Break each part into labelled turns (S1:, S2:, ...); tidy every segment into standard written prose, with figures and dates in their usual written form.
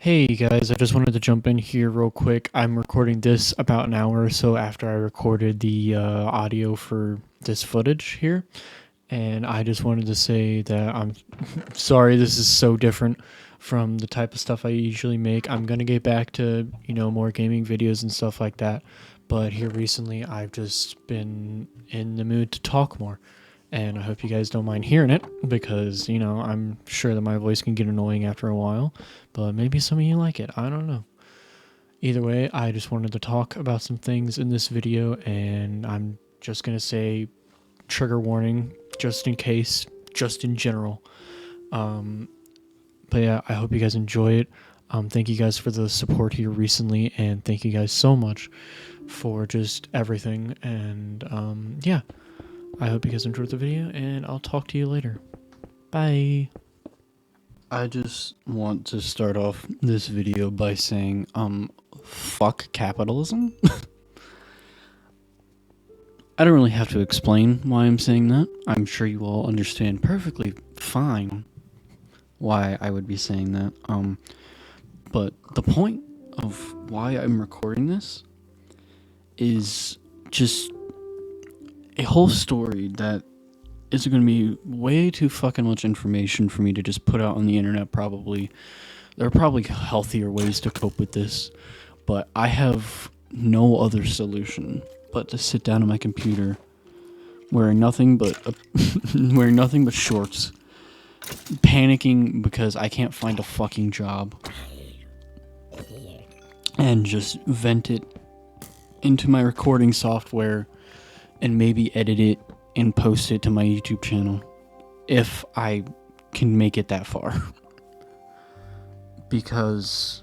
S1: Hey guys, I just wanted to jump in here real quick. I'm recording this about an hour or so after I recorded the audio for this footage here. And I just wanted to say that I'm sorry this is so different from the type of stuff I usually make. I'm going to get back to, more gaming videos and stuff like that. But here recently, I've just been in the mood to talk more. And I hope you guys don't mind hearing it because, I'm sure that my voice can get annoying after a while. But maybe some of you like it. I don't know. Either way, I just wanted to talk about some things in this video. And I'm just going to say trigger warning just in case, just in general. But yeah, I hope you guys enjoy it. Thank you guys for the support here recently, and thank you guys so much for just everything. And yeah, I hope you guys enjoyed the video, and I'll talk to you later. Bye. I just want to start off this video by saying, fuck capitalism. I don't really have to explain why I'm saying that. I'm sure you all understand perfectly fine why I would be saying that. But the point of why I'm recording this is just a whole story that is going to be way too fucking much information for me to just put out on the internet. Probably there are probably healthier ways to cope with this, but I have no other solution but to sit down on my computer wearing nothing but shorts, panicking because I can't find a fucking job, and just vent it into my recording software and maybe edit it and post it to my YouTube channel if I can make it that far. Because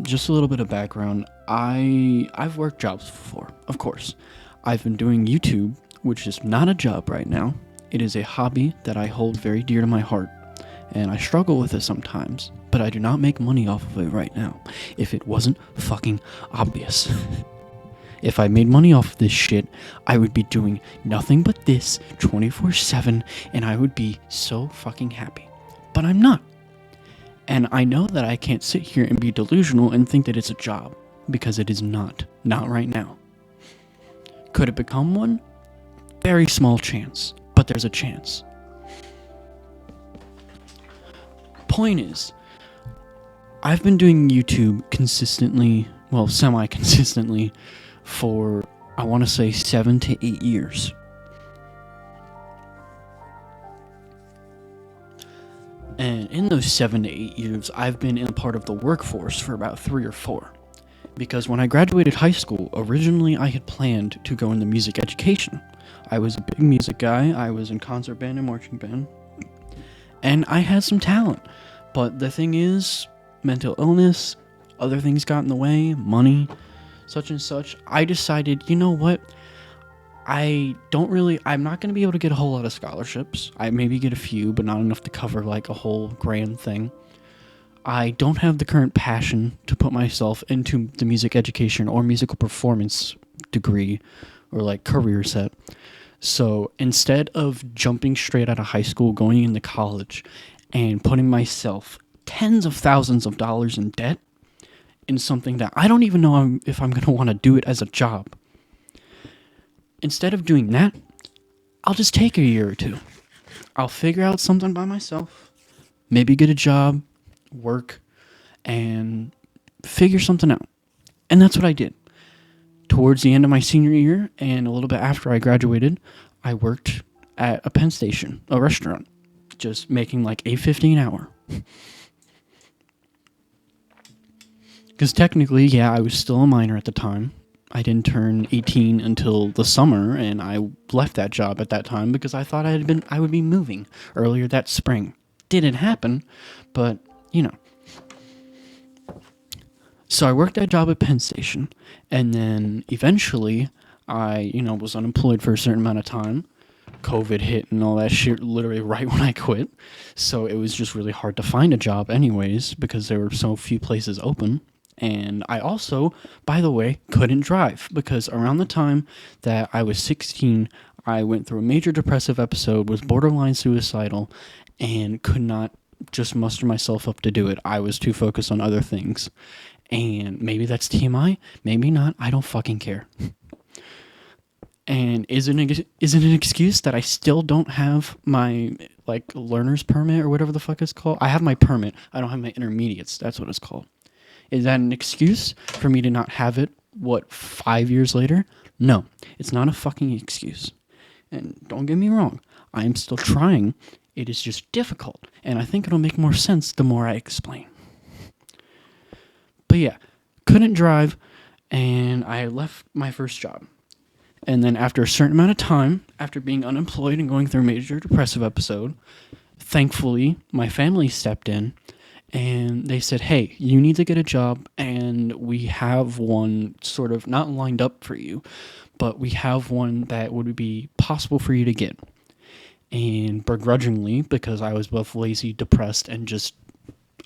S1: just a little bit of background. I've worked jobs before, of course. I've been doing YouTube, which is not a job right now. It is a hobby that I hold very dear to my heart, and I struggle with it sometimes, but I do not make money off of it right now, if it wasn't fucking obvious. If I made money off of this shit, I would be doing nothing but this 24/7, and I would be so fucking happy. But I'm not. And I know that I can't sit here and be delusional and think that it's a job, because it is not. Not right now. Could it become one? Very small chance, but there's a chance. Point is, I've been doing YouTube consistently, well, semi-consistently, for, I want to say, 7 to 8 years. And in those 7 to 8 years, I've been in a part of the workforce for about 3 or 4. Because when I graduated high school, originally I had planned to go into music education. I was a big music guy, I was in concert band and marching band, and I had some talent. But the thing is, mental illness, other things got in the way, money, such and such. I decided, you know what? I'm not going to be able to get a whole lot of scholarships. I maybe get a few, but not enough to cover like a whole grand thing. I don't have the current passion to put myself into the music education or musical performance degree or like career set. So instead of jumping straight out of high school, going into college, and putting myself tens of thousands of dollars in debt in something that I don't even know if I'm going to want to do it as a job, instead of doing that, I'll just take a year or two. I'll figure out something by myself, maybe get a job, work, and figure something out. And that's what I did. Towards the end of my senior year, and a little bit after I graduated, I worked at a Penn Station, a restaurant, just making like $8.50 an hour. Because technically, yeah, I was still a minor at the time. I didn't turn 18 until the summer, and I left that job at that time because I thought I would be moving earlier that spring. Didn't happen, but, So I worked that job at Penn Station, and then eventually I, was unemployed for a certain amount of time. COVID hit and all that shit literally right when I quit. So it was just really hard to find a job anyways because there were so few places open. And I also, by the way, couldn't drive because around the time that I was 16, I went through a major depressive episode, was borderline suicidal, and could not just muster myself up to do it. I was too focused on other things. And maybe that's TMI, maybe not, I don't fucking care. And is it an excuse that I still don't have my, like, learner's permit or whatever the fuck it's called? I have my permit, I don't have my intermediates, that's what it's called. Is that an excuse for me to not have it, 5 years later? No, it's not a fucking excuse. And don't get me wrong, I am still trying. It is just difficult, and I think it'll make more sense the more I explain. But yeah, couldn't drive, and I left my first job. And then after a certain amount of time, after being unemployed and going through a major depressive episode, thankfully, my family stepped in, and they said, hey, you need to get a job, and we have one sort of not lined up for you, but we have one that would be possible for you to get. And begrudgingly, because I was both lazy, depressed, and just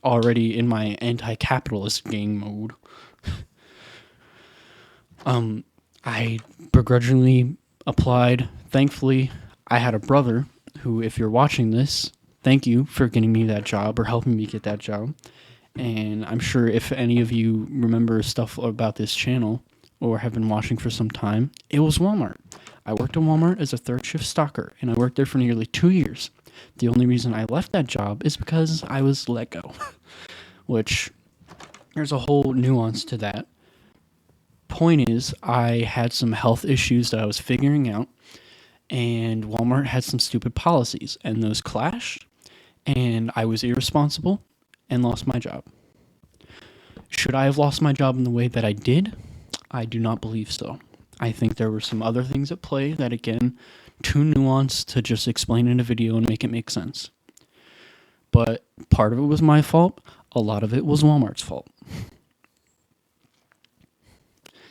S1: already in my anti-capitalist gang mode, I begrudgingly applied. Thankfully, I had a brother who, if you're watching this, thank you for getting me that job or helping me get that job. And I'm sure if any of you remember stuff about this channel or have been watching for some time, it was Walmart. I worked at Walmart as a third shift stocker, and I worked there for nearly 2 years. The only reason I left that job is because I was let go, which there's a whole nuance to that. Point is, I had some health issues that I was figuring out, and Walmart had some stupid policies, and those clashed, and I was irresponsible and lost my job. Should I have lost my job in the way that I did? I do not believe so. I think there were some other things at play that, again, too nuanced to just explain in a video and make it make sense. But part of it was my fault. A lot of it was Walmart's fault.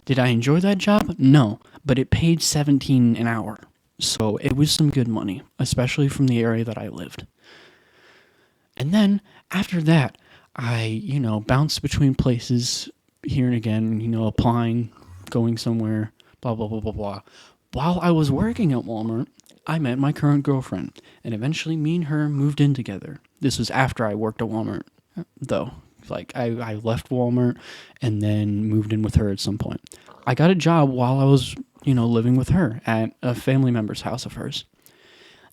S1: Did I enjoy that job? No, but it paid $17 an hour. So it was some good money, especially from the area that I lived. And then, after that, I, bounced between places here and again, applying, going somewhere, blah, blah, blah, blah, blah. While I was working at Walmart, I met my current girlfriend, and eventually me and her moved in together. This was after I worked at Walmart, though. Like, I left Walmart and then moved in with her at some point. I got a job while I was, living with her at a family member's house of hers.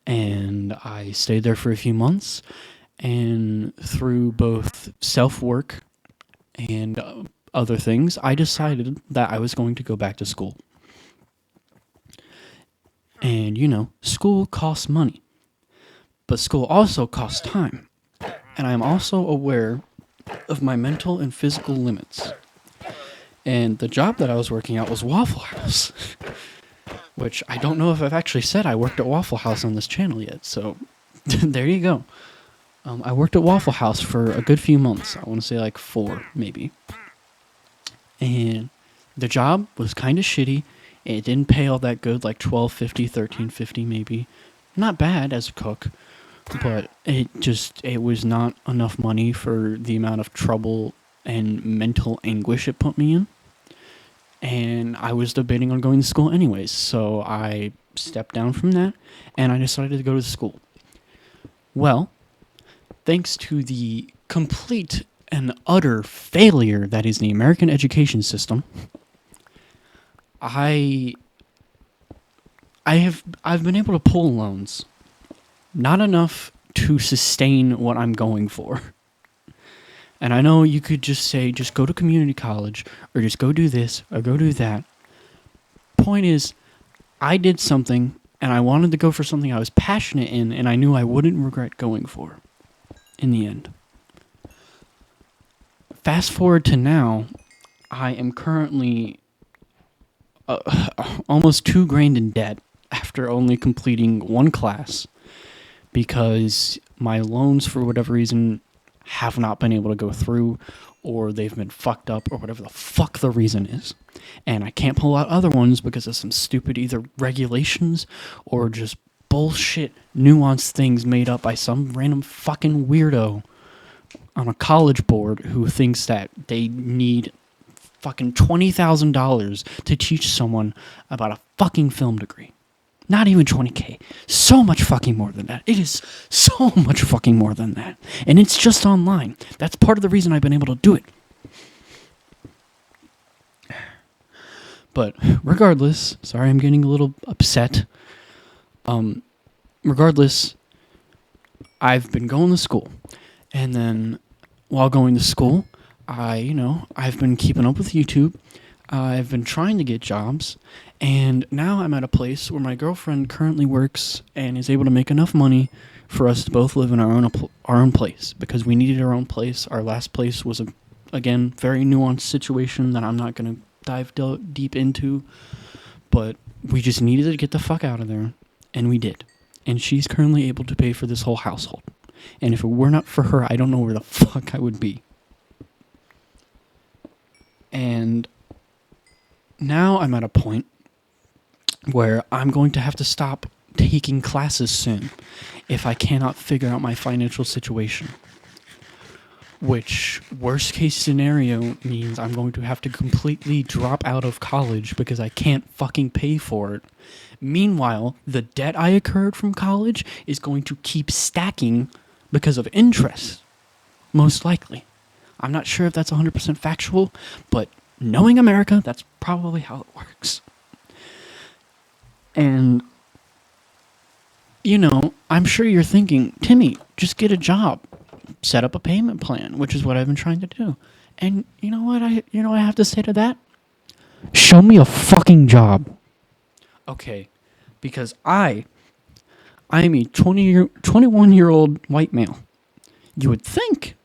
S1: And I stayed there for a few months, and through both self-work and other things, I decided that I was going to go back to school. And, school costs money. But school also costs time. And I'm also aware of my mental and physical limits. And the job that I was working at was Waffle House. Which I don't know if I've actually said I worked at Waffle House on this channel yet. So, there you go. I worked at Waffle House for a good few months. I want to say like 4, maybe. And the job was kind of shitty. It didn't pay all that good, like $12.50, $13.50 maybe. Not bad as a cook, but it was not enough money for the amount of trouble and mental anguish it put me in. And I was debating on going to school anyways, so I stepped down from that, and I decided to go to school. Well, thanks to the complete and utter failure that is the American education system, I've been able to pull loans. Not enough to sustain what I'm going for. And I know you could just say, just go to community college, or just go do this, or go do that. Point is, I did something, and I wanted to go for something I was passionate in, and I knew I wouldn't regret going for in the end. Fast forward to now, I am currently almost $2,000 in debt after only completing one class because my loans, for whatever reason, have not been able to go through, or they've been fucked up, or whatever the fuck the reason is. And I can't pull out other ones because of some stupid either regulations or just bullshit nuanced things made up by some random fucking weirdo on a college board who thinks that they need fucking $20,000 to teach someone about a fucking film degree. Not even 20K. So much fucking more than that. It is so much fucking more than that. And it's just online. That's part of the reason I've been able to do it. But regardless, sorry I'm getting a little upset. Regardless, I've been going to school. And then while going to school, I've been keeping up with YouTube. I've been trying to get jobs, and now I'm at a place where my girlfriend currently works and is able to make enough money for us to both live in our own place, because we needed our own place. Our last place was again, very nuanced situation that I'm not going to dive deep into, but we just needed to get the fuck out of there, and we did. And she's currently able to pay for this whole household. And if it were not for her, I don't know where the fuck I would be. And now I'm at a point where I'm going to have to stop taking classes soon if I cannot figure out my financial situation. Which, worst case scenario, means I'm going to have to completely drop out of college because I can't fucking pay for it. Meanwhile, the debt I incurred from college is going to keep stacking because of interest, most likely. I'm not sure if that's 100% factual, but knowing America, that's probably how it works. And, I'm sure you're thinking, Timmy, just get a job. Set up a payment plan, which is what I've been trying to do. And you know what I have to say to that? Show me a fucking job. Okay, because I'm a 21-year-old white male. You would think,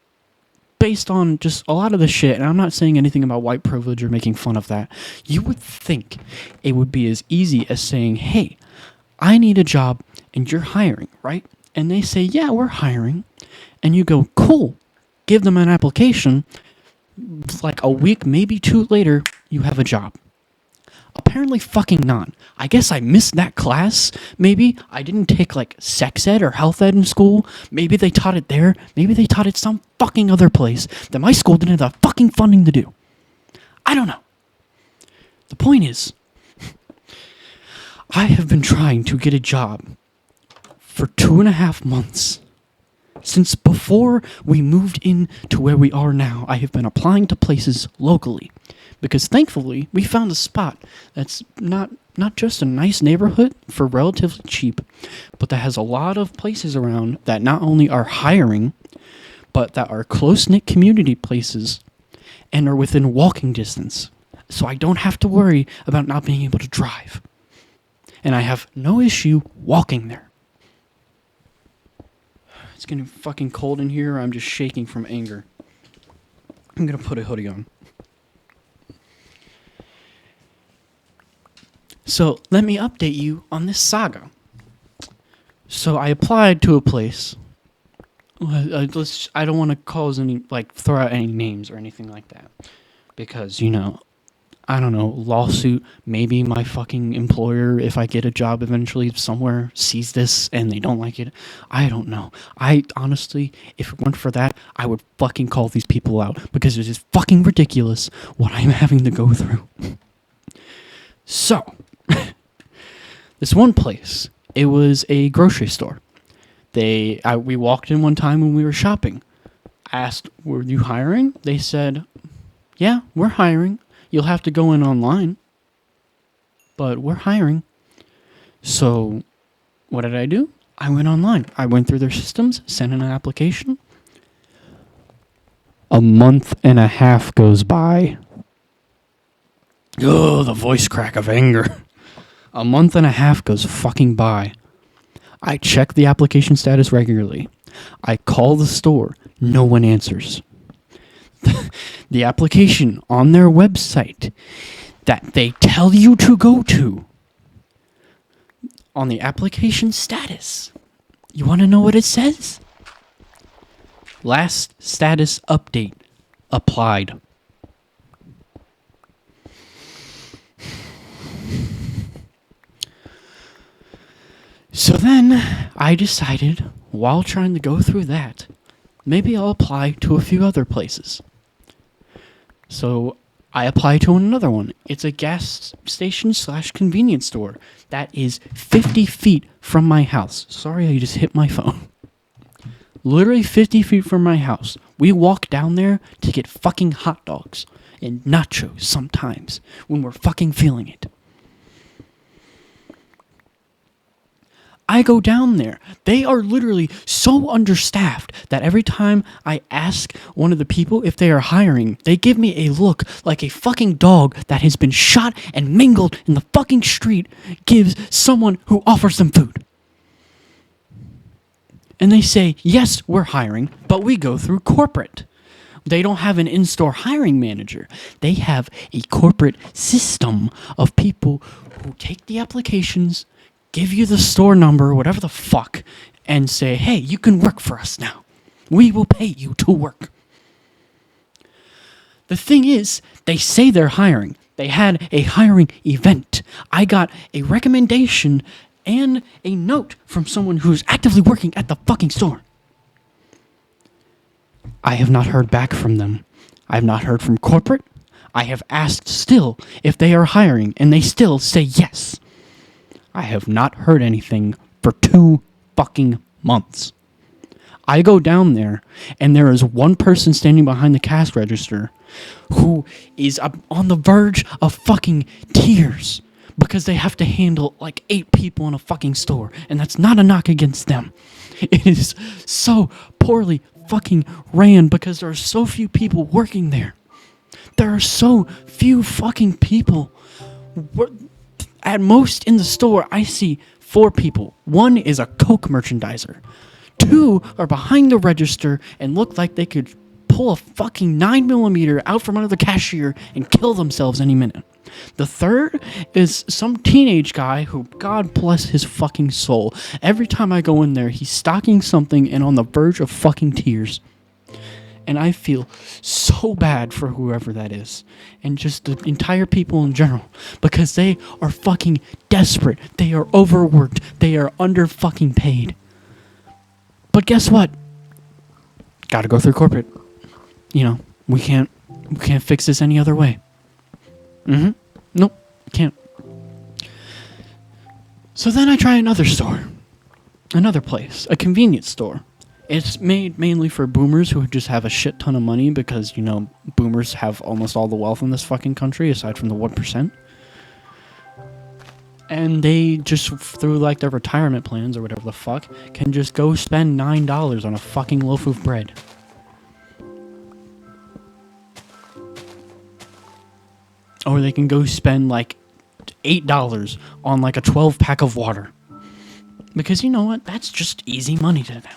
S1: based on just a lot of the shit, and I'm not saying anything about white privilege or making fun of that, you would think it would be as easy as saying, hey, I need a job and you're hiring, right? And they say, yeah, we're hiring. And you go, cool, give them an application. Like a week, maybe two later, you have a job. Apparently fucking not. I guess I missed that class. Maybe I didn't take like sex ed or health ed in school. Maybe they taught it there. Maybe they taught it some fucking other place that my school didn't have the fucking funding to do. I don't know. The point is, I have been trying to get a job for 2.5 months. Since before we moved in to where we are now, I have been applying to places locally. Because thankfully, we found a spot that's not just a nice neighborhood for relatively cheap, but that has a lot of places around that not only are hiring, but that are close-knit community places and are within walking distance. So I don't have to worry about not being able to drive. And I have no issue walking there. It's getting fucking cold in here. I'm just shaking from anger. I'm gonna put a hoodie on. So, let me update you on this saga. So, I applied to a place. I don't want to cause any, throw out any names or anything like that. Because, I don't know, lawsuit, maybe my fucking employer, if I get a job eventually somewhere, sees this and they don't like it. I don't know. I honestly, if it weren't for that, I would fucking call these people out because it's just fucking ridiculous what I'm having to go through. So, this one place, it was a grocery store. We walked in one time when we were shopping. I asked, were you hiring? They said, yeah, we're hiring. You'll have to go in online, but we're hiring. So, what did I do? I went online. I went through their systems, sent in an application. 1.5 months goes by. Oh, the voice crack of anger. 1.5 months goes fucking by. I check the application status regularly. I call the store. No one answers. The application on their website that they tell you to go to, on the application status, you want to know what it says? Last status update applied. So then I decided, while trying to go through that, maybe I'll apply to a few other places. So I apply to another one. It's a gas station slash convenience store that is 50 feet from my house. Sorry, I just hit my phone. Literally 50 feet from my house. We walk down there to get fucking hot dogs and nachos sometimes when we're fucking feeling it. I go down there. They are literally so understaffed that every time I ask one of the people if they are hiring, they give me a look like a fucking dog that has been shot and mangled in the fucking street gives someone who offers them food. And they say, yes, we're hiring, but we go through corporate. They don't have an in-store hiring manager. They have a corporate system of people who take the applications, give you the store number, whatever the fuck, and say, hey, you can work for us now. We will pay you to work. The thing is, they say they're hiring. They had a hiring event. I got a recommendation and a note from someone who's actively working at the fucking store. I have not heard back from them. I have not heard from corporate. I have asked still if they are hiring, and they still say yes. I have not heard anything for 2 fucking months. I go down there, and there is one person standing behind the cash register who is on the verge of fucking tears because they have to handle like 8 people in a fucking store, and that's not a knock against them. It is so poorly fucking ran because there are so few people working there. There are so few fucking people. At most in the store, I see 4 people. 1 is a Coke merchandiser. 2 are behind the register and look like they could pull a fucking 9mm out from under the cashier and kill themselves any minute. The 3rd is some teenage guy who, God bless his fucking soul, every time I go in there, he's stocking something and on the verge of fucking tears. And I feel so bad for whoever that is. And just the entire people in general. Because they are fucking desperate. They are overworked. They are under fucking paid. But guess what? Gotta go through corporate. You know, we can't fix this any other way. Nope, can't. So then I try another store. Another place. A convenience store. It's made mainly for boomers who just have a shit ton of money because, you know, boomers have almost all the wealth in this fucking country aside from the 1%. And they just, through like their retirement plans or whatever the fuck, can just go spend $9 on a fucking loaf of bread. Or they can go spend like $8 on like a 12-pack of water. Because you know what? That's just easy money to them.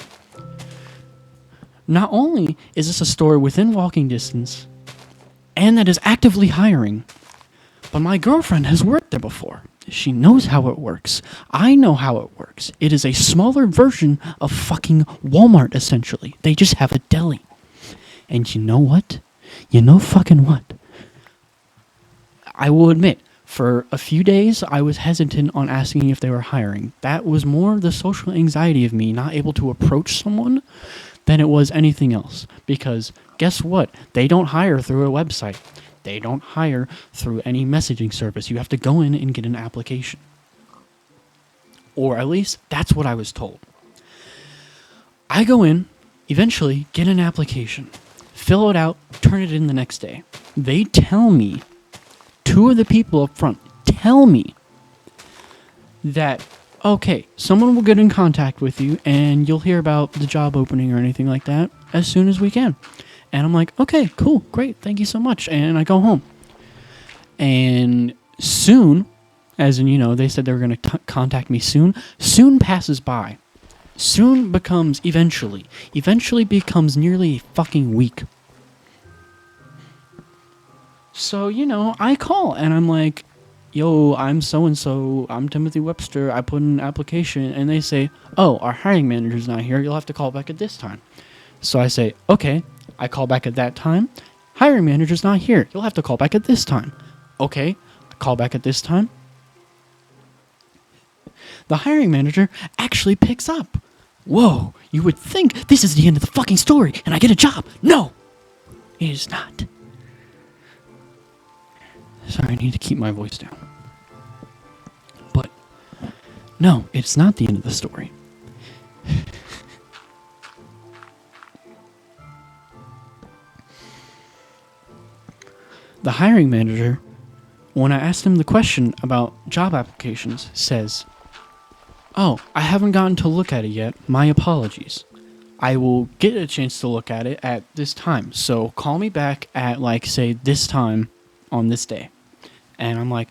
S1: Not only is this a store within walking distance, and that is actively hiring, but my girlfriend has worked there before. She knows how it works. I know how it works. It is a smaller version of fucking Walmart, essentially. They just have a deli. And you know what? You know fucking what? I will admit, for a few days, I was hesitant on asking if they were hiring. That was more the social anxiety of me not able to approach someone than it was anything else. Because guess what? They don't hire through a website. They don't hire through any messaging service. You have to go in and get an application. Or at least, that's what I was told. I go in, eventually get an application, fill it out, turn it in the next day. They tell me, 2 of the people up front tell me that, okay, someone will get in contact with you and you'll hear about the job opening or anything like that as soon as we can. And I'm like, okay, cool, great, thank you so much. And I go home. And soon, as in, you know, they said they were going to contact me soon. Soon passes by. Soon becomes eventually. Eventually becomes nearly a fucking week. So, you know, I call and I'm like, yo, I'm so-and-so, I'm Timothy Webster, I put in an application, and they say, oh, our hiring manager's not here, you'll have to call back at this time. So I say, okay, I call back at that time, hiring manager's not here, you'll have to call back at this time. Okay, I call back at this time. The hiring manager actually picks up. Whoa, you would think this is the end of the fucking story, and I get a job. No, it is not. Sorry, I need to keep my voice down. But no, it's not the end of the story. The hiring manager, when I asked him the question about job applications, says, "Oh, I haven't gotten to look at it yet. My apologies. I will get a chance to look at it at this time. So call me back at, like, say, this time on this day." And I'm like,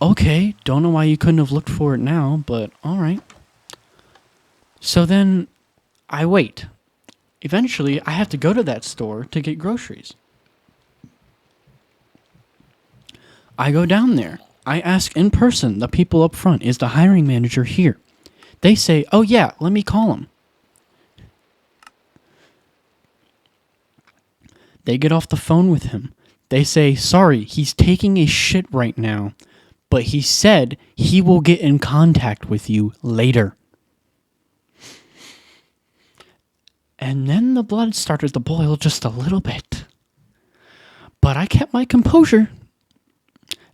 S1: okay, don't know why you couldn't have looked for it now, but all right. So then I wait. Eventually, I have to go to that store to get groceries. I go down there. I ask in person the people up front, is the hiring manager here? They say, oh yeah, let me call him. They get off the phone with him. They say, sorry, he's taking a shit right now, but he said he will get in contact with you later. And then the blood started to boil just a little bit. But I kept my composure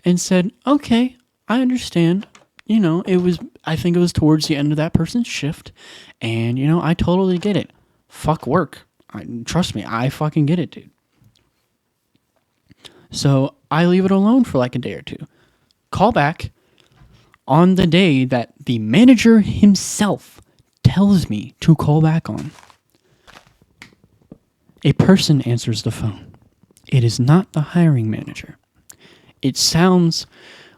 S1: and said, okay, I understand. I think it was towards the end of that person's shift. And, I totally get it. Fuck work. Trust me, I fucking get it, dude. So I leave it alone for like a day or two. Call back on the day that the manager himself tells me to call back on. A person answers the phone. It is not the hiring manager. It sounds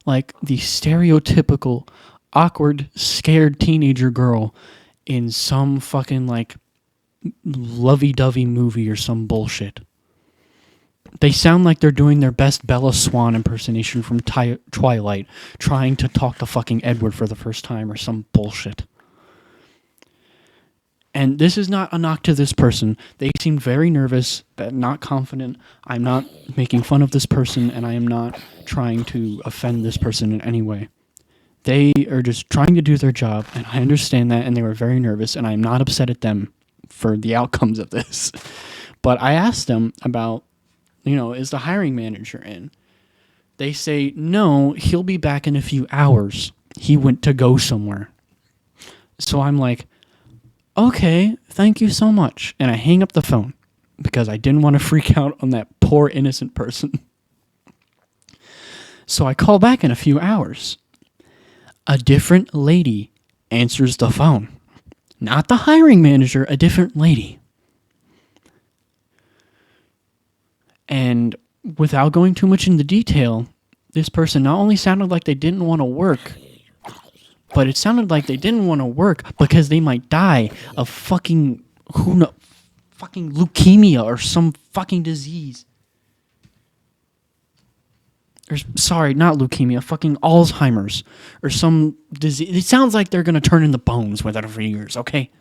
S1: like the stereotypical, awkward, scared teenager girl in some fucking, like, lovey-dovey movie or some bullshit. They sound like they're doing their best Bella Swan impersonation from Twilight, trying to talk to fucking Edward for the first time or some bullshit. And this is not a knock to this person. They seemed very nervous, not confident. I'm not making fun of this person, and I am not trying to offend this person in any way. They are just trying to do their job, and I understand that, and they were very nervous, and I'm not upset at them for the outcomes of this. But I asked them about, is the hiring manager in? They say, no, he'll be back in a few hours. He went to go somewhere. So I'm like, okay, thank you so much. And I hang up the phone because I didn't want to freak out on that poor innocent person. So I call back in a few hours. A different lady answers the phone. Not the hiring manager, a different lady. And without going too much into detail, this person not only sounded like they didn't want to work, but it sounded like they didn't want to work because they might die of fucking leukemia or some fucking disease. Or, sorry, not leukemia, fucking Alzheimer's or some disease. It sounds like they're going to turn into bones within a few years, okay?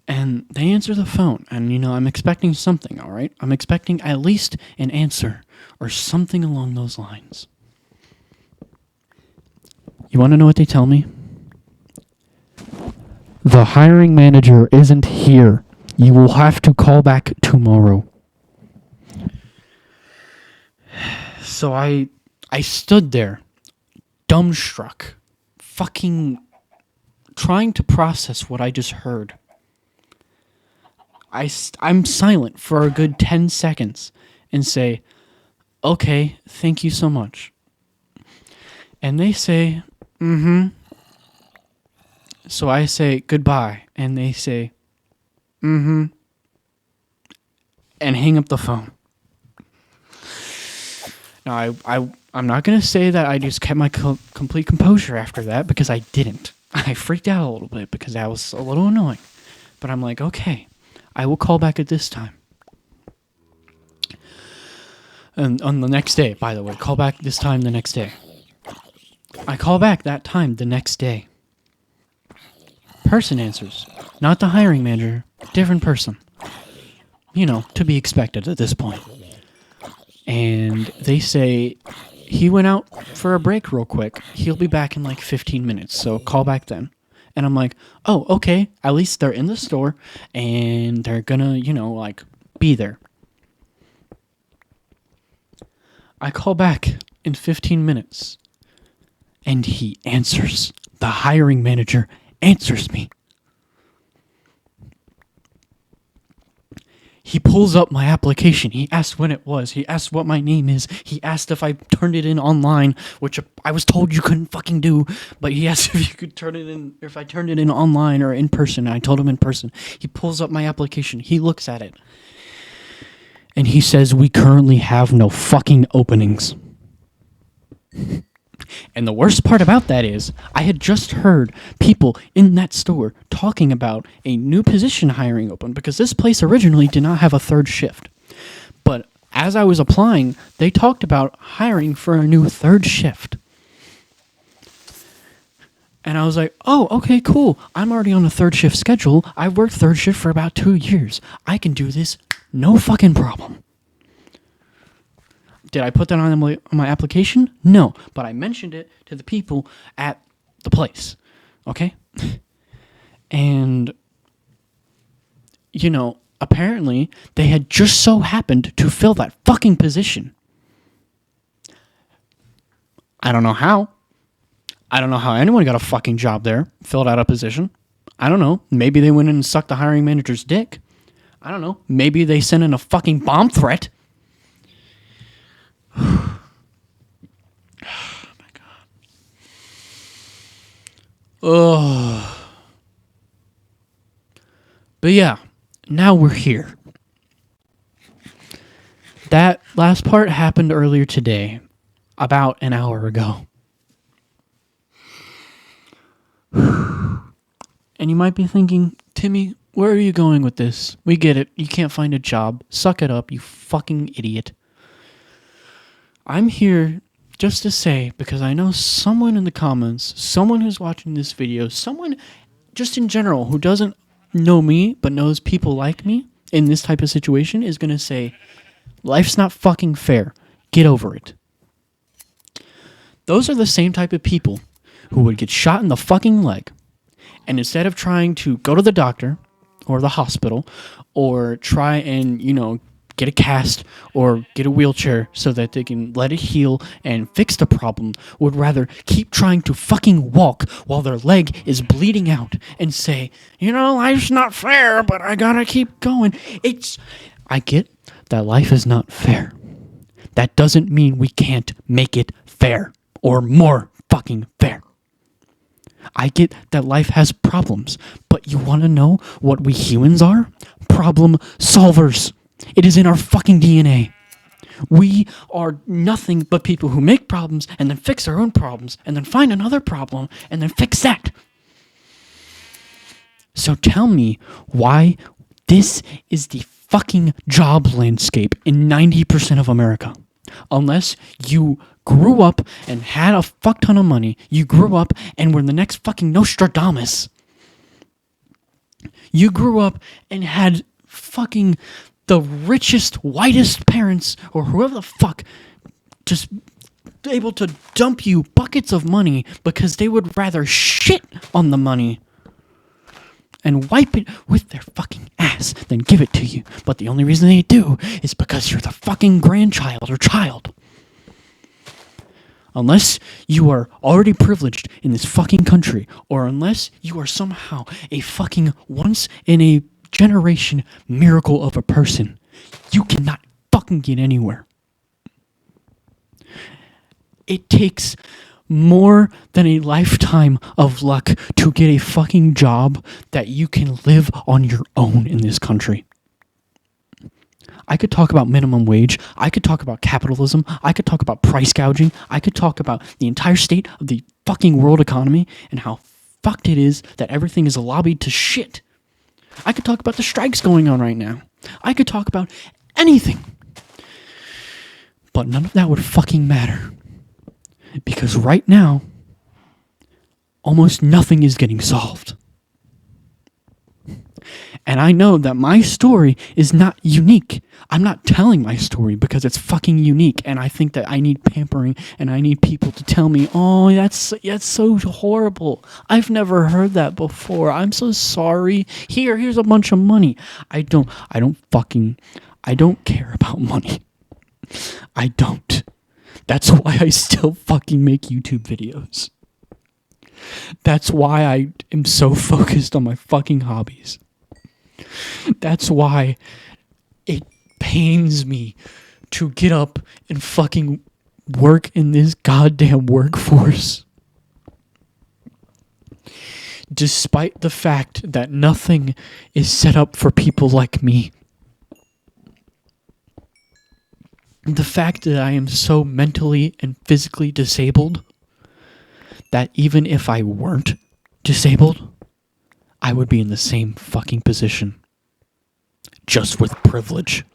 S1: And they answer the phone, and, I'm expecting something, all right? I'm expecting at least an answer or something along those lines. You want to know what they tell me? The hiring manager isn't here. You will have to call back tomorrow. So I stood there, dumbstruck, fucking trying to process what I just heard. I'm silent for a good 10 seconds and say, okay, thank you so much. And they say, mm-hmm. So I say goodbye, and they say, mm-hmm, and hang up the phone. Now, I'm not going to say that I just kept my complete composure after that, because I didn't. I freaked out a little bit because that was a little annoying. But I'm like, okay, I will call back at this time. And on the next day, by the way, call back this time the next day. I call back that time the next day. Person answers. Not the hiring manager. Different person. To be expected at this point. And they say, he went out for a break real quick. He'll be back in like 15 minutes, so call back then. And I'm like, oh, okay, at least they're in the store and they're gonna, like, be there. I call back in 15 minutes and he answers. The hiring manager answers me. He pulls up my application. He asked when it was. He asked what my name is. He asked if I turned it in online, which I was told you couldn't fucking do. But he asked if you could turn it in, if I turned it in online or in person. And I told him in person. He pulls up my application. He looks at it. And he says, we currently have no fucking openings. And the worst part about that is, I had just heard people in that store talking about a new position hiring open, because this place originally did not have a third shift. But as I was applying, they talked about hiring for a new third shift. And I was like, oh, okay, cool. I'm already on a third shift schedule. I've worked third shift for about 2 years. I can do this, no fucking problem. Did I put that on my application? No, but I mentioned it to the people at the place, okay? And, apparently they had just so happened to fill that fucking position. I don't know how. I don't know how anyone got a fucking job there, filled out a position. I don't know. Maybe they went in and sucked the hiring manager's dick. I don't know. Maybe they sent in a fucking bomb threat. Oh my god. Oh. But yeah, now we're here. That last part happened earlier today, about an hour ago. And you might be thinking, Timmy, where are you going with this? We get it. You can't find a job. Suck it up, you fucking idiot. I'm here just to say, because I know someone in the comments, someone who's watching this video, someone just in general who doesn't know me but knows people like me in this type of situation is going to say, life's not fucking fair. Get over it. Those are the same type of people who would get shot in the fucking leg, and instead of trying to go to the doctor or the hospital or try and, get a cast or get a wheelchair so that they can let it heal and fix the problem, would rather keep trying to fucking walk while their leg is bleeding out and say, life's not fair, but I gotta keep going. I get that life is not fair. That doesn't mean we can't make it fair or more fucking fair. I get that life has problems, but you want to know what we humans are? Problem solvers. It is in our fucking DNA. We are nothing but people who make problems and then fix our own problems and then find another problem and then fix that. So tell me why this is the fucking job landscape in 90% of America. Unless you grew up and had a fuck ton of money, you grew up and were the next fucking Nostradamus. You grew up and had fucking the richest, whitest parents, or whoever the fuck, just able to dump you buckets of money because they would rather shit on the money and wipe it with their fucking ass than give it to you. But the only reason they do is because you're the fucking grandchild or child. Unless you are already privileged in this fucking country, or unless you are somehow a fucking once-in-a-generation miracle of a person, you cannot fucking get anywhere. It takes more than a lifetime of luck to get a fucking job that you can live on your own in this country. I could talk about minimum wage. I could talk about capitalism. I could talk about price gouging. I could talk about the entire state of the fucking world economy and how fucked it is that everything is lobbied to shit. I could talk about the strikes going on right now. I could talk about anything. But none of that would fucking matter. Because right now, almost nothing is getting solved. And I know that my story is not unique. I'm not telling my story because it's fucking unique. And I think that I need pampering and I need people to tell me, oh, that's so horrible. I've never heard that before. I'm so sorry. Here's a bunch of money. I don't care about money. I don't. That's why I still fucking make YouTube videos. That's why I am so focused on my fucking hobbies. That's why it pains me to get up and fucking work in this goddamn workforce. Despite the fact that nothing is set up for people like me. The fact that I am so mentally and physically disabled that even if I weren't disabled, I would be in the same fucking position. Just with privilege.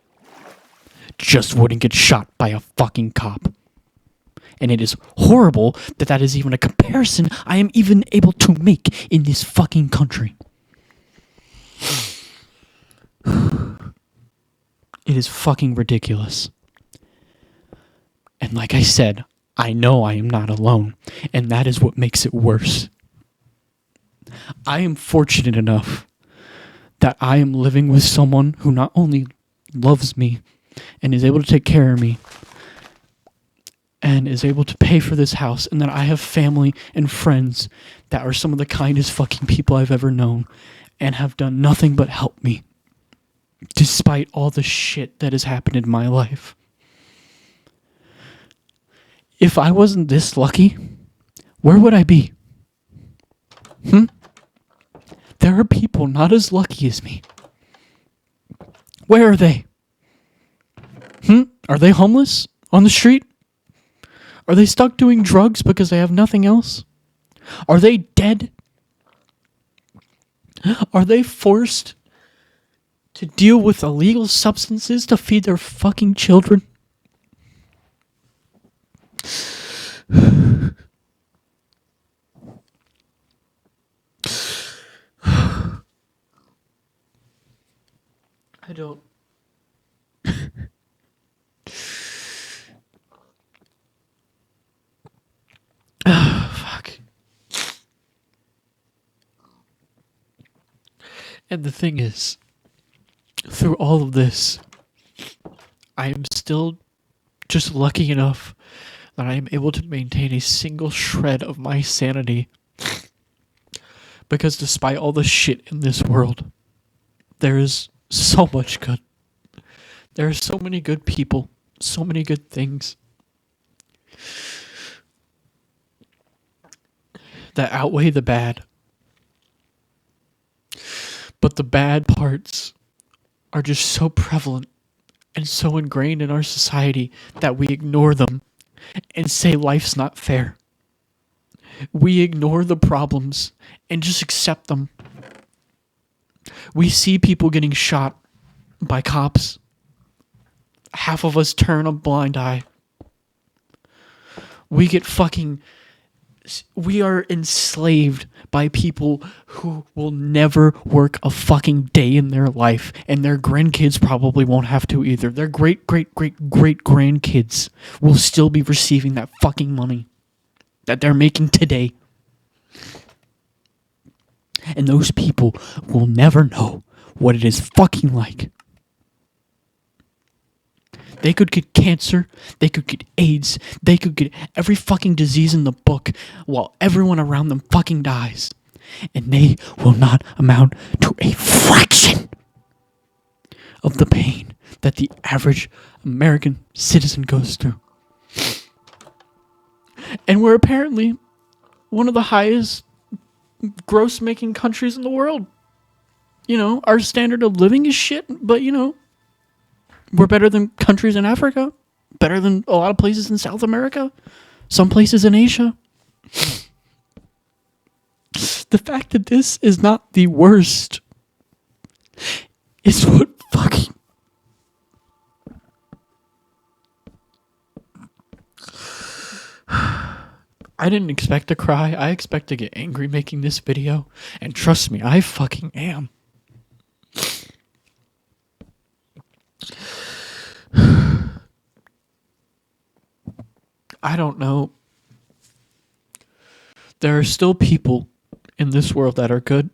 S1: Just wouldn't get shot by a fucking cop. And it is horrible that that is even a comparison I am even able to make in this fucking country. It is fucking ridiculous. And like I said, I know I am not alone, and that is what makes it worse. I am fortunate enough that I am living with someone who not only loves me and is able to take care of me and is able to pay for this house, and that I have family and friends that are some of the kindest fucking people I've ever known and have done nothing but help me despite all the shit that has happened in my life. If I wasn't this lucky, where would I be? There are people not as lucky as me. Where are they? Are they homeless on the street? Are they stuck doing drugs because they have nothing else? Are they dead? Are they forced to deal with illegal substances to feed their fucking children? I don't. Fuck. And the thing is, through all of this, I am still just lucky enough that I am able to maintain a single shred of my sanity. Because despite all the shit in this world, there is so much good. There are so many good people, so many good things that outweigh the bad. But the bad parts are just so prevalent and so ingrained in our society that we ignore them and say life's not fair. We ignore the problems and just accept them. We see people getting shot by cops. Half of us turn a blind eye. We are enslaved by people who will never work a fucking day in their life, and their grandkids probably won't have to either. Their great grandkids will still be receiving that fucking money that they're making today. And those people will never know what it is fucking like. They could get cancer, they could get AIDS, they could get every fucking disease in the book while everyone around them fucking dies. And they will not amount to a fraction of the pain that the average American citizen goes through. And we're apparently one of the highest gross making countries in the world. You know, our standard of living is shit, but you know, we're better than countries in Africa, better than a lot of places in South America, some places in Asia. The fact that this is not the worst is what fucking... I didn't expect to cry. I expect to get angry making this video. And trust me, I fucking am.
S2: I don't know. There are still people in this world that are good.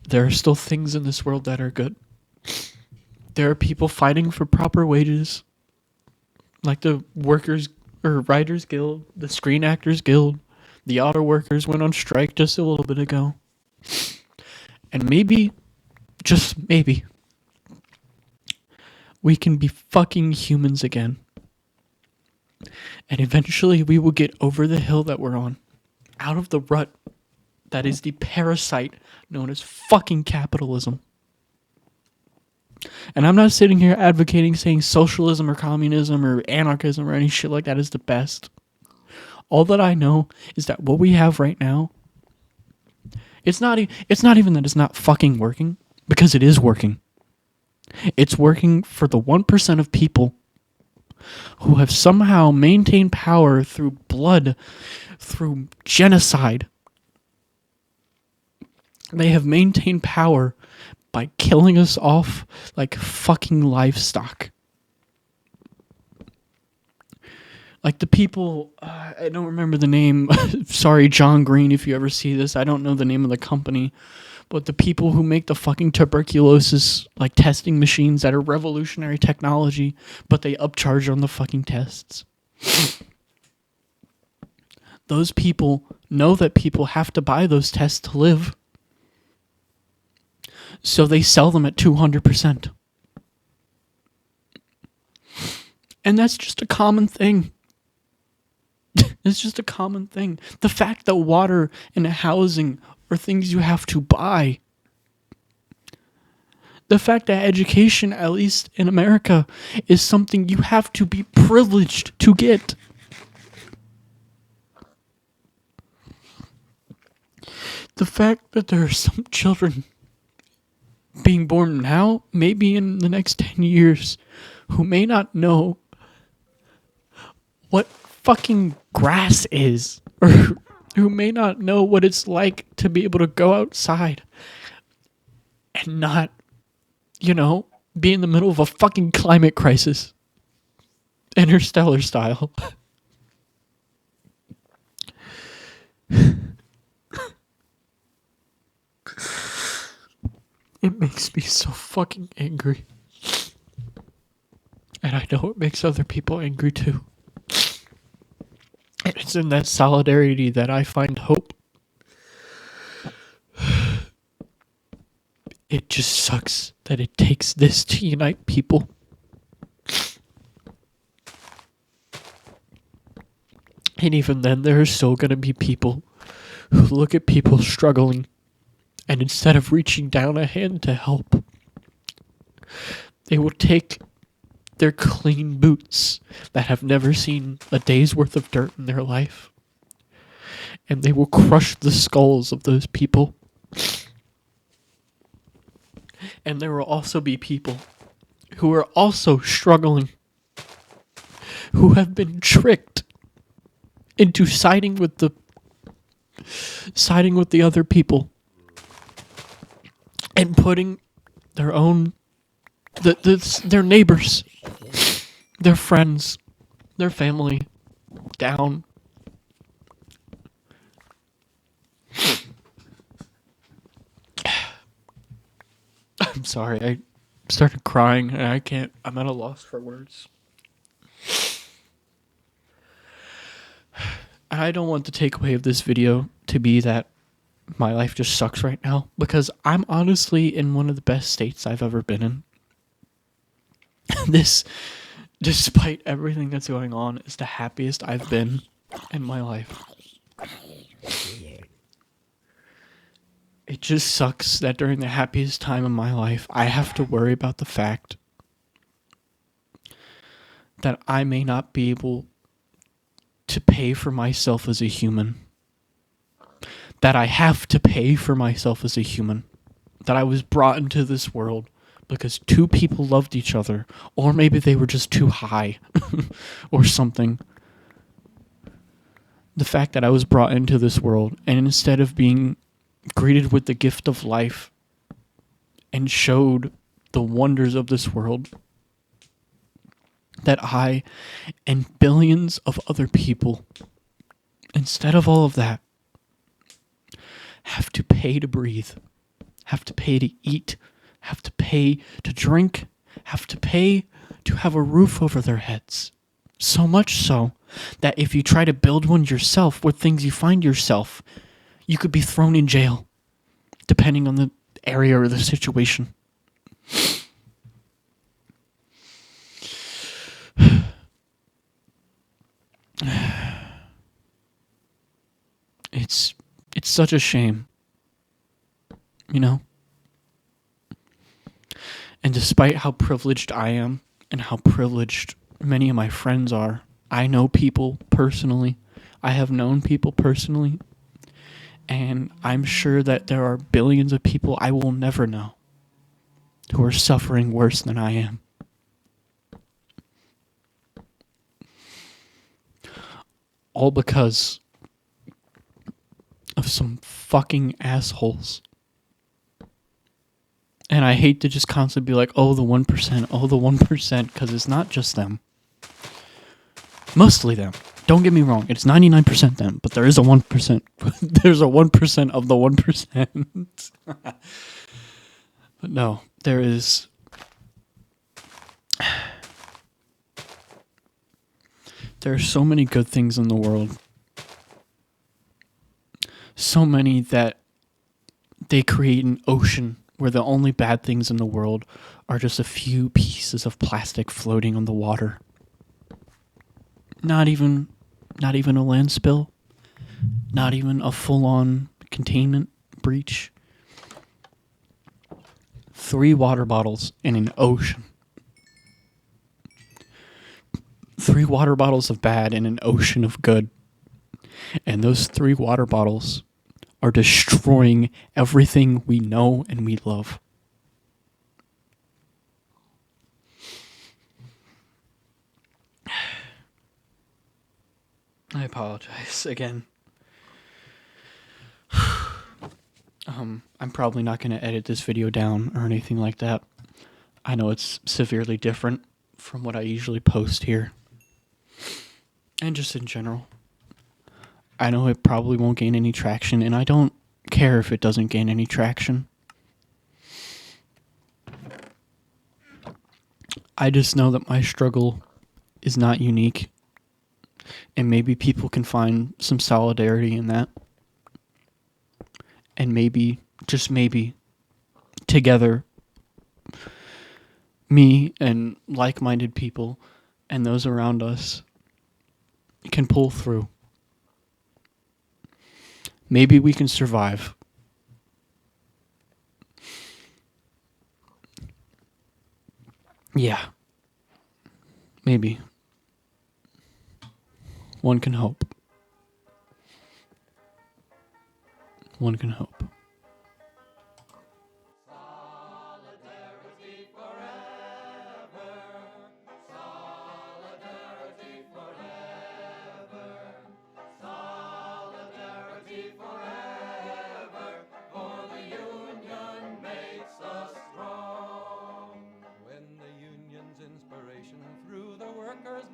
S2: There are still things in this world that are good. There are people fighting for proper wages, like the workers or writers guild, the screen actors guild, the auto workers went on strike just a little bit ago. And maybe, just maybe, we can be fucking humans again. And eventually we will get over the hill that we're on, out of the rut that is the parasite known as fucking capitalism. And I'm not sitting here advocating saying socialism or communism or anarchism or any shit like that is the best. All that I know is that what we have right now, it's not even that it's not fucking working, because it is working. It's working for the 1% of people who have somehow maintained power through blood, through genocide. They have maintained power by killing us off like fucking livestock. Like the people, I don't remember the name. Sorry, John Green, if you ever see this. I don't know the name of the company. But the people who make the fucking tuberculosis like testing machines that are revolutionary technology, but they upcharge on the fucking tests. Those people know that people have to buy those tests to live. So they sell them at 200%. And that's just a common thing. It's just a common thing. The fact that water and housing are things you have to buy. The fact that education, at least in America, is something you have to be privileged to get. The fact that there are some children being born now, maybe in the next 10 years, who may not know what fucking grass is, or who may not know what it's like to be able to go outside and not, be in the middle of a fucking climate crisis. Interstellar style. It makes me so fucking angry. And I know it makes other people angry too. And it's in that solidarity that I find hope. It just sucks that it takes this to unite people. And even then, there are still going to be people who look at people struggling, and instead of reaching down a hand to help, they will take their clean boots that have never seen a day's worth of dirt in their life, and they will crush the skulls of those people. And there will also be people who are also struggling, who have been tricked into siding with the other people and putting their own their neighbors, their friends, their family down. I'm sorry, I started crying and I'm at a loss for words. I don't want the takeaway of this video to be that my life just sucks right now, because I'm honestly in one of the best states I've ever been in. This, despite everything that's going on, is the happiest I've been in my life. It just sucks that during the happiest time of my life, I have to worry about the fact that I may not be able to pay for myself as a human. That I have to pay for myself as a human. That I was brought into this world because two people loved each other, or maybe they were just too high or something. The fact that I was brought into this world, and instead of being greeted with the gift of life and showed the wonders of this world, that I and billions of other people, instead of all of that, have to pay to breathe, have to pay to eat, have to pay to drink, have to pay to have a roof over their heads. So much so that if you try to build one yourself with things you find yourself, you could be thrown in jail, depending on the area or the situation. It's such a shame, you know? And despite how privileged I am and how privileged many of my friends are, I know people personally. I have known people personally. And I'm sure that there are billions of people I will never know who are suffering worse than I am. All because of some fucking assholes. And I hate to just constantly be like, oh, the 1%, oh, the 1%, because it's not just them. Mostly them. Don't get me wrong, it's 99% them, but there is a 1%. There's a 1% of the 1%. But no, there is. There are so many good things in the world. So many that they create an ocean where the only bad things in the world are just a few pieces of plastic floating on the water. Not even a land spill. Not even a full-on containment breach. 3 water bottles in an ocean. 3 water bottles of bad in an ocean of good. And those 3 water bottles are destroying everything we know and we love. I apologize again. I'm probably not going to edit this video down or anything like that. I know it's severely different from what I usually post here. And just in general. I know it probably won't gain any traction, and I don't care if it doesn't gain any traction. I just know that my struggle is not unique, and maybe people can find some solidarity in that. And maybe, just maybe, together, me and like-minded people and those around us can pull through. Maybe we can survive. Yeah. Maybe. One can hope. One can hope.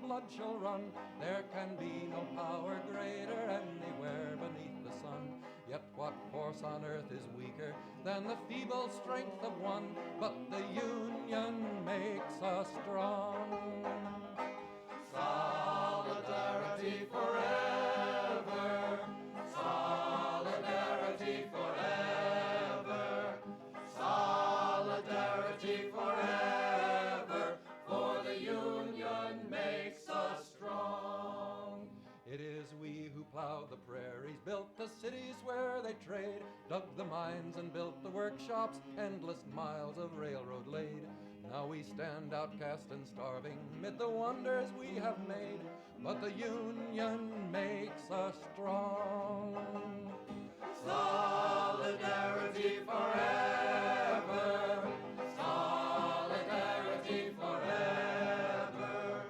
S3: Blood shall run, there can be no power greater anywhere beneath the sun. Yet what force on earth is weaker than the feeble strength of one? But the union makes us strong. Solidarity forever, solidarity forever, solidarity forever, for the union makes us strong. It is we who plowed the prairies, built the cities where they trade, dug the mines and built the workshops, endless miles of railroad laid. Now we stand outcast and starving mid the wonders we have made, but the union makes us strong. Solidarity forever, solidarity forever,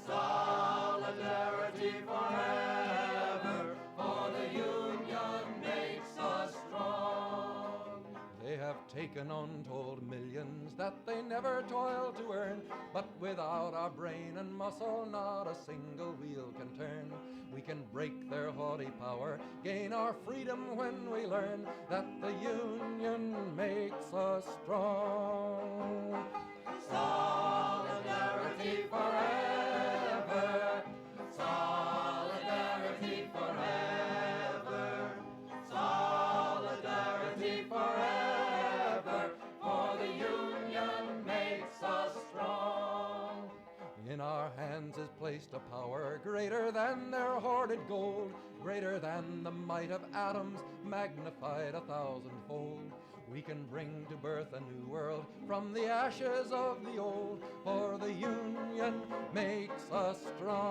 S3: solidarity forever, for the union makes us strong. They have taken untold millions that they never toiled to earn. But without our brain and muscle, not a single wheel can turn. We can break their haughty power, gain our freedom when we learn that the Union makes us strong. Solidarity forever, solidarity forever, solidarity forever, for the Union makes us strong. In our hands is placed a power greater than their hoarded gold, greater than the might of atoms, magnified 1,000-fold. We can bring to birth a new world from the ashes of the old, for the Union makes us strong.